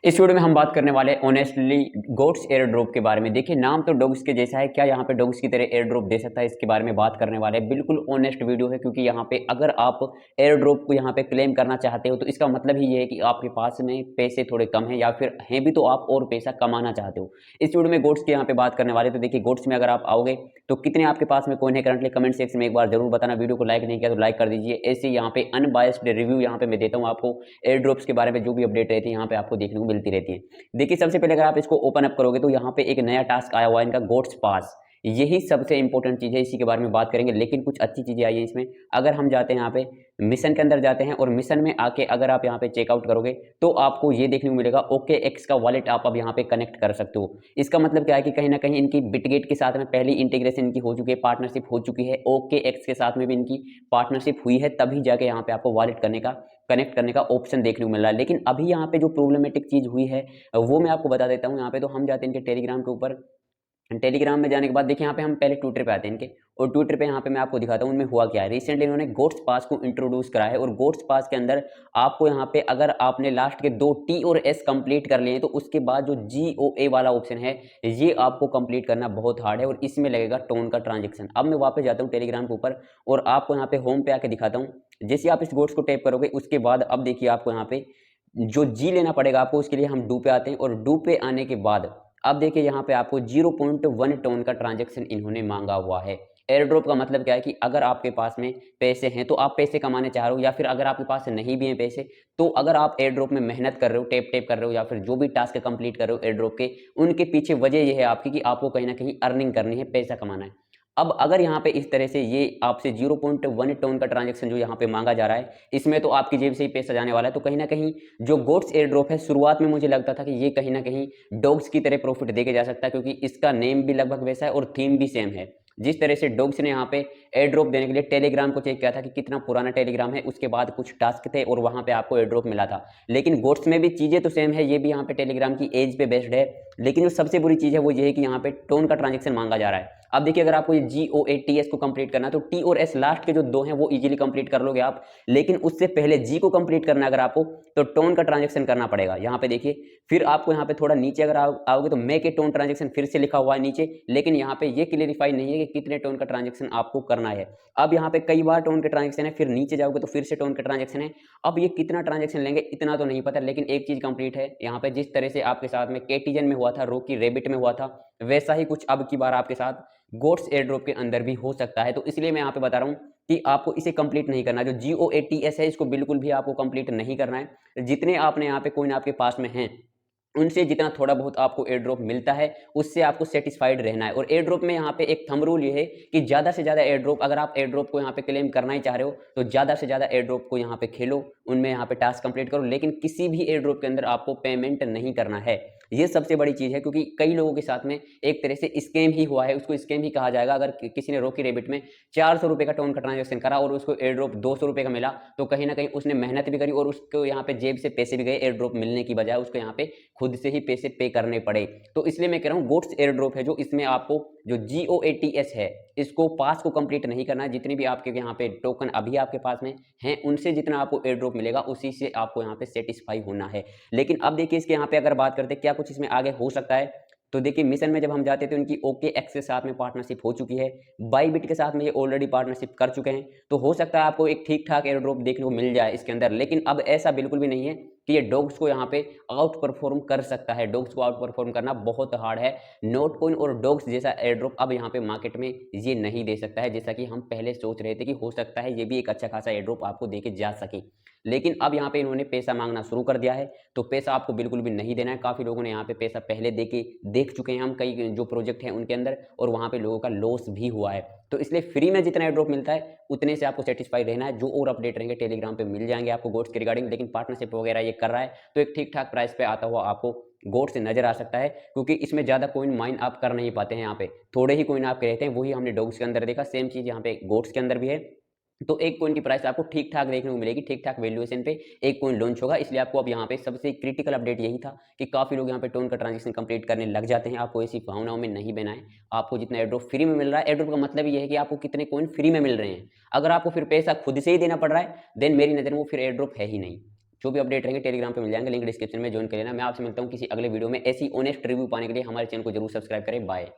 इस वीडियो में हम बात करने वाले ऑनेस्टली गोट्स एयर ड्रॉप के बारे में। देखिए नाम तो डॉग्स के जैसा है, क्या यहाँ पे डॉग्स की तरह एयर ड्रॉप दे सकता है, इसके बारे में बात करने वाले हैं। बिल्कुल ऑनेस्ट वीडियो है, क्योंकि यहाँ पे अगर आप एयर ड्रॉप को यहाँ पे क्लेम करना चाहते हो तो इसका मतलब ही ये है कि आपके पास में पैसे थोड़े कम है, या फिर हैं भी तो आप और पैसा कमाना चाहते हो। इस वीडियो में गोट्स के यहाँ पे बात करने वाले। तो देखिए गोट्स में अगर आप आओगे तो कितने आपके पास में कॉइन है करंटली, कमेंट सेक्शन में एक बार जरूर बताना। वीडियो को लाइक नहीं किया तो लाइक कर दीजिए। ऐसे यहाँ पे अनबायस्ड रिव्यू यहाँ पे मैं देता हूँ आपको। एयर ड्रॉप्स के बारे में जो भी अपडेट रहती है यहाँ पे आपको देखने को मिलती रहती है। देखिए सबसे पहले अगर आप इसको ओपन अप करोगे तो यहाँ पे एक नया टास्क आया हुआ है इनका, गोट्स पास। यही सबसे इंपॉर्टेंट चीज है, इसी के बारे में बात करेंगे। लेकिन कुछ अच्छी चीजें आई है इसमें। अगर हम जाते हैं यहाँ पे मिशन के अंदर जाते हैं और मिशन में आके अगर आप यहाँ पे चेकआउट करोगे तो आपको ये देखने को मिलेगा ओके एक्स का वॉलेट आप अब यहाँ पे कनेक्ट कर सकते हो। इसका मतलब क्या है कि कहीं ना कहीं इनकी बिटगेट के साथ में पहली इंटीग्रेशन इनकी हो चुकी है, पार्टनरशिप हो चुकी है। ओके एक्स के साथ में भी इनकी पार्टनरशिप हुई है, तभी जाके यहाँ पे आपको वॉलेट कनेक्ट करने का ऑप्शन देखने को मिल रहा है। लेकिन अभी यहाँ पे जो प्रॉब्लमेटिक चीज हुई है वो मैं आपको बता देता हूँ। यहाँ पे तो हम जाते हैं इनके टेलीग्राम के ऊपर। टेलीग्राम में जाने के बाद देखिए यहाँ पे हम पहले ट्विटर पे आते हैं इनके, और ट्विटर पे यहाँ पे मैं आपको दिखाता हूँ उनमें हुआ क्या है। रिसेंटली इन्होंने गोट्स पास को इंट्रोड्यूस करा है, और गोट्स पास के अंदर आपको यहाँ पे अगर आपने लास्ट के 2 टी और एस कंप्लीट कर लिए हैं तो उसके बाद जो GOA वाला ऑप्शन है ये आपको कंप्लीट करना बहुत हार्ड है, और इसमें लगेगा टोन का ट्रांजेक्शन। अब मैं वापस जाता हूँ टेलीग्राम के ऊपर और आपको यहाँ पे होम पे आके दिखाता हूँ। जैसे आप इस गोट्स को टैप करोगे उसके बाद अब देखिए आपको यहाँ पे जो जी लेना पड़ेगा आपको। उसके लिए हम डू पे आते हैं, और डू पे आने के बाद अब देखिए यहाँ पे आपको 0.1 टोन का ट्रांजैक्शन इन्होंने मांगा हुआ है। एयर ड्रॉप का मतलब क्या है कि अगर आपके पास में पैसे हैं तो आप पैसे कमाने चाह रहे हो, या फिर अगर आपके पास नहीं भी हैं पैसे तो अगर आप एयर ड्रॉप में मेहनत कर रहे हो, टेप टेप कर रहे हो, या फिर जो भी टास्क कंप्लीट कर रहे हो एयर ड्रॉप के, उनके पीछे वजह यह है आपकी कि आपको कहीं ना कहीं अर्निंग करनी है, पैसा कमाना है। अब अगर यहाँ पे इस तरह से ये आपसे 0.1 टोन का ट्रांजैक्शन जो यहाँ पे मांगा जा रहा है, इसमें तो आपकी जेब से ही पैसा जाने वाला है। तो कहीं ना कहीं जो गोट्स एयर ड्रॉप है, शुरुआत में मुझे लगता था कि ये कहीं ना कहीं डॉग्स की तरह प्रॉफिट देके जा सकता है, क्योंकि इसका नेम भी लगभग वैसा है और थीम भी सेम है। जिस तरह से डॉग्स ने यहाँ पे एयर ड्रॉप देने के लिए टेलीग्राम को चेक किया था कि कितना पुराना टेलीग्राम है, उसके बाद कुछ टास्क थे और वहां पे आपको एयर ड्रॉप मिला था। लेकिन गोट्स में भी चीजें तो सेम है, ये भी यहाँ पे टेलीग्राम की एज पे बेस्ड है। लेकिन जो सबसे बुरी चीज है वो ये है कि यहाँ पे टोन का ट्रांजेक्शन मांगा जा रहा है। अब देखिए अगर आपको ये GOATS को कंप्लीट करना है तो T और S लास्ट के जो 2 हैं वो इजीली कंप्लीट कर लोगे आप। लेकिन उससे पहले G को कंप्लीट करना है अगर आपको, तो टोन का ट्रांजेक्शन करना पड़ेगा। यहाँ पे देखिए फिर आपको यहाँ पे थोड़ा नीचे अगर आओगे तो मेक ए टोन ट्रांजेक्शन फिर से लिखा हुआ है नीचे, लेकिन यहाँ पे ये क्लियरिफाई नहीं है कि कितने टोन का ट्रांजेक्शन आपको करना है। अब यहाँ पे कई बार टोन के ट्रांजेक्शन है, फिर नीचे जाओगे तो फिर से टोन के ट्रांजेक्शन है। अब ये कितना ट्रांजेक्शन लेंगे इतना तो नहीं पता, लेकिन एक चीज कंप्लीट है यहाँ पे, जिस तरह से आपके साथ में केटीजन में हुआ था, रॉकी रैबिट में हुआ था, वैसा ही कुछ अब की बार आपके साथ गोट्स एयर ड्रॉप के अंदर भी हो सकता है। तो इसलिए मैं यहाँ पे बता रहा हूँ कि आपको इसे कंप्लीट नहीं करना है। जो GOATS है इसको बिल्कुल भी आपको कंप्लीट नहीं करना है। जितने आपने यहाँ पे कोइन आपके पास में हैं उनसे जितना थोड़ा बहुत आपको एयर ड्रॉप मिलता है उससे आपको सेटिस्फाइड रहना है। और एयर ड्रॉप में यहाँ पे एक थंब रूल ये है कि ज्यादा से ज्यादा एयर ड्रॉप, अगर आप एयर ड्रॉप को यहाँ पे क्लेम करना ही चाह रहे हो तो ज्यादा से ज्यादा एयर ड्रॉप को यहाँ पे खेलो, उनमें यहाँ पे टास्क कंप्लीट करो, लेकिन किसी भी एयर ड्रॉप के अंदर आपको पेमेंट नहीं करना है। ये सबसे बड़ी चीज है, क्योंकि कई लोगों के साथ में एक तरह से स्कैम ही हुआ है, उसको स्कैम ही कहा जाएगा। अगर किसी ने रॉकी रैबिट में 400 रुपए का टोन का ट्रांजेक्शन करा और उसको एयर ड्रॉप 200 रुपए का मिला, तो कहीं ना कहीं उसने मेहनत भी करी और उसको यहाँ पे जेब से पैसे भी गए, एयर ड्रॉप मिलने की बजाय उसको यहाँ पे खुद से ही पैसे पे करने पड़े। तो इसलिए मैं कह रहा हूँ गोट्स एयर ड्रॉप है जो, इसमें आपको जो GOATS है इसको पास को कंप्लीट नहीं करना है। जितने भी आपके यहाँ पे टोकन अभी आपके पास में हैं उनसे जितना आपको एयर ड्रॉप मिलेगा उसी से आपको यहाँ पे सेटिस्फाई होना है। लेकिन अब देखिए इसके यहाँ पे अगर बात करते हैं क्या कुछ इसमें आगे हो सकता है, तो देखिए मिशन में जब हम जाते हैं तो इनकी OKX के साथ में पार्टनरशिप हो चुकी है, बाईबिट के साथ में ये ऑलरेडी पार्टनरशिप कर चुके हैं। तो हो सकता है आपको एक ठीक ठाक एयर ड्रॉप देखने को मिल जाए इसके अंदर। लेकिन अब ऐसा बिल्कुल भी नहीं है कि ये डॉग्स को यहाँ पे आउट परफॉर्म कर सकता है। डॉग्स को आउट परफॉर्म करना बहुत हार्ड है। नोट कॉइन और डॉग्स जैसा एयर ड्रॉप अब यहाँ पे मार्केट में ये नहीं दे सकता है, जैसा कि हम पहले सोच रहे थे कि हो सकता है ये भी एक अच्छा खासा एयर ड्रॉप आपको दे के जा सके। लेकिन अब यहाँ पे इन्होंने पैसा मांगना शुरू कर दिया है, तो पैसा आपको बिल्कुल भी नहीं देना है। काफी लोगों ने यहाँ पे पैसा पहले दे के देख चुके हैं हम, कई जो प्रोजेक्ट हैं उनके अंदर, और वहाँ पे लोगों का लॉस भी हुआ है। तो इसलिए फ्री में जितना एयर ड्रॉप मिलता है उतने से आपको सेटिस्फाई रहना है। जो और अपडेट रहेंगे टेलीग्राम पे मिल जाएंगे आपको गोट्स के रिगार्डिंग। लेकिन पार्टनरशिप वगैरह ये कर रहा है तो एक ठीक ठाक प्राइस पे आता हुआ आपको गोट्स से नजर आ सकता है, क्योंकि इसमें ज्यादा कोइन माइन आप कर नहीं पाते हैं। यहाँ पे थोड़े ही कोइन आपके रहते हैं, वही हमने डॉग्स के अंदर देखा। सेम चीज यहाँ पे गोट्स के अंदर भी है। तो एक कॉइन की प्राइस आपको ठीक ठाक देखने को मिलेगी, ठीक ठाक वैल्यूएशन पे एक कॉइन लॉन्च होगा। इसलिए आपको अब यहाँ पे सबसे क्रिटिकल अपडेट यही था कि काफी लोग यहाँ पे टोन का ट्रांजेक्शन कंप्लीट करने लग जाते हैं। आपको ऐसी भावनाओं में नहीं बनाए। आपको जितना एयर ड्रॉप फ्री में मिल रहा है, एयर ड्रॉप का मतलब ये है कि आपको कितने कॉइन फ्री में मिल रहे हैं। अगर आपको फिर पैसा खुद से ही देना पड़ रहा है देन मेरी नजर में वो फिर एयर ड्रॉप है ही नहीं। जो भी अपडेट रहेंगे टेलीग्राम पे मिल जाएंगे, लिंक डिस्क्रिप्शन में ज्वाइन कर लेना। मैं आपसे मिलता हूँ किसी अगले वीडियो में। ऐसी ऑनेस्ट रिव्यू पाने के लिए हमारे चैनल को जरूर सब्सक्राइब करें। बाय।